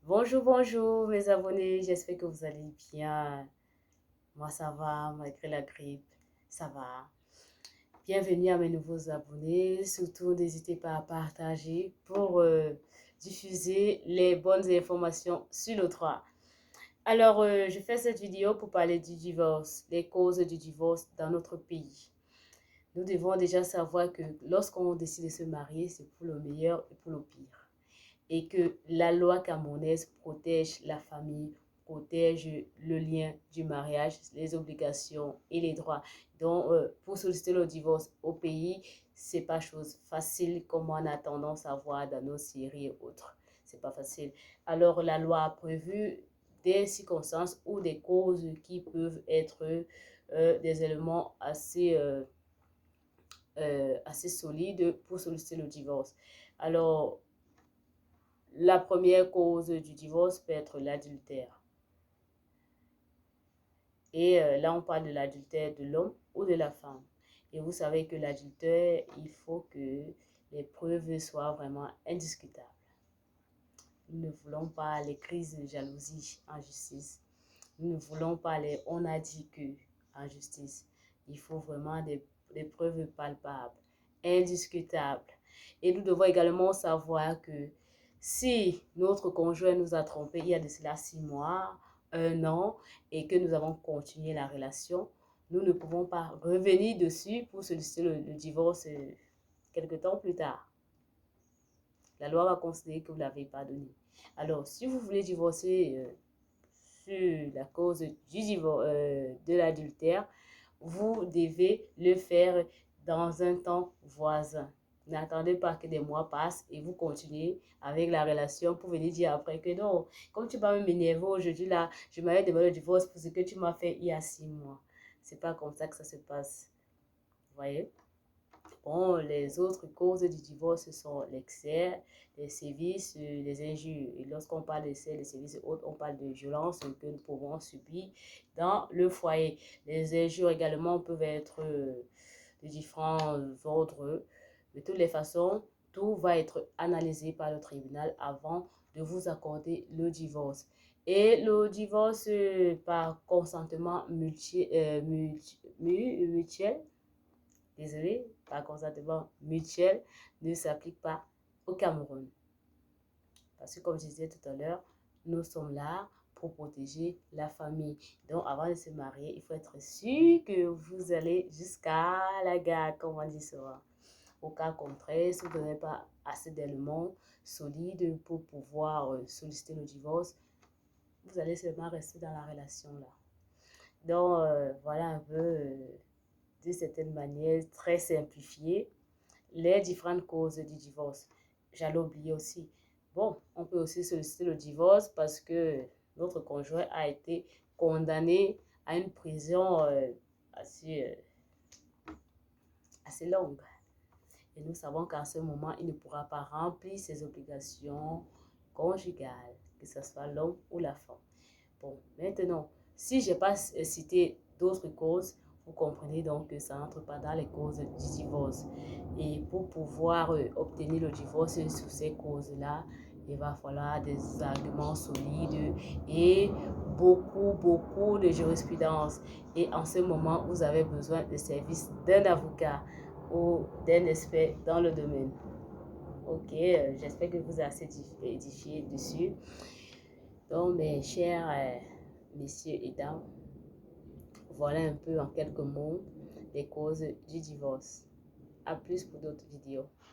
Bonjour, bonjour mes abonnés, j'espère que vous allez bien. Moi ça va, malgré la grippe, ça va. Bienvenue à mes nouveaux abonnés, surtout n'hésitez pas à partager pour diffuser les bonnes informations sur le droit. Alors, je fais cette vidéo pour parler du divorce, les causes du divorce dans notre pays. Nous devons déjà savoir que lorsqu'on décide de se marier, c'est pour le meilleur et pour le pire et que la loi camerounaise protège la famille, protège le lien du mariage, les obligations et les droits. Donc, pour solliciter le divorce au pays, c'est pas chose facile comme on a tendance à voir dans nos séries et autres. C'est pas facile. Alors, la loi a prévu des circonstances ou des causes qui peuvent être des éléments assez solides pour solliciter le divorce. Alors, la première cause du divorce peut être l'adultère. Et là, on parle de l'adultère de l'homme ou de la femme. Et vous savez que l'adultère, il faut que les preuves soient vraiment indiscutables. Nous ne voulons pas les crises de jalousie en justice. Nous ne voulons pas les on a dit que en justice. Il faut vraiment des preuves palpables, indiscutables. Et nous devons également savoir que si notre conjoint nous a trompés il y a de cela 6 mois, 1 an, et que nous avons continué la relation, nous ne pouvons pas revenir dessus pour solliciter le divorce quelque temps plus tard. La loi va considérer que vous ne l'avez pas donné. Alors, si vous voulez divorcer sur la cause de l'adultère, vous devez le faire dans un temps voisin. N'attendez pas que des mois passent et vous continuez avec la relation pour venir dire après que non, comme tu vas m'énerver aujourd'hui là, je m'avais demandé le divorce pour ce que tu m'as fait il y a 6 mois. C'est pas comme ça que ça se passe. Vous voyez? Bon, les autres causes du divorce sont l'excès, les sévices, les injures. Et lorsqu'on parle d'excès, les sévices et autres, on parle de violence que nous pouvons subir dans le foyer. Les injures également peuvent être de différents ordres. De toutes les façons, tout va être analysé par le tribunal avant de vous accorder le divorce. Et le divorce par consentement mutuel, désolé, par consentement mutuel, ne s'applique pas au Cameroun. Parce que comme je disais tout à l'heure, nous sommes là pour protéger la famille. Donc avant de se marier, il faut être sûr que vous allez jusqu'à la gare, comme on dit souvent. Au cas contraire, si vous n'avez pas assez d'éléments solides pour pouvoir solliciter le divorce, vous allez seulement rester dans la relation là. Donc voilà un peu d'une certaine manière très simplifiée les différentes causes du divorce. J'allais oublier aussi. Bon, on peut aussi solliciter le divorce parce que notre conjoint a été condamné à une prison assez longue. Et nous savons qu'en ce moment, il ne pourra pas remplir ses obligations conjugales, que ce soit l'homme ou la femme. Bon, maintenant, si je n'ai pas cité d'autres causes, vous comprenez donc que ça n'entre pas dans les causes du divorce. Et pour pouvoir obtenir le divorce sur ces causes-là, il va falloir des arguments solides et beaucoup de jurisprudence. Et en ce moment, vous avez besoin des services d'un avocat ou d'un expert dans le domaine. Ok, j'espère que vous êtes assez édifié dessus. Donc, mes chers messieurs et dames, voilà un peu en quelques mots les causes du divorce. À plus pour d'autres vidéos.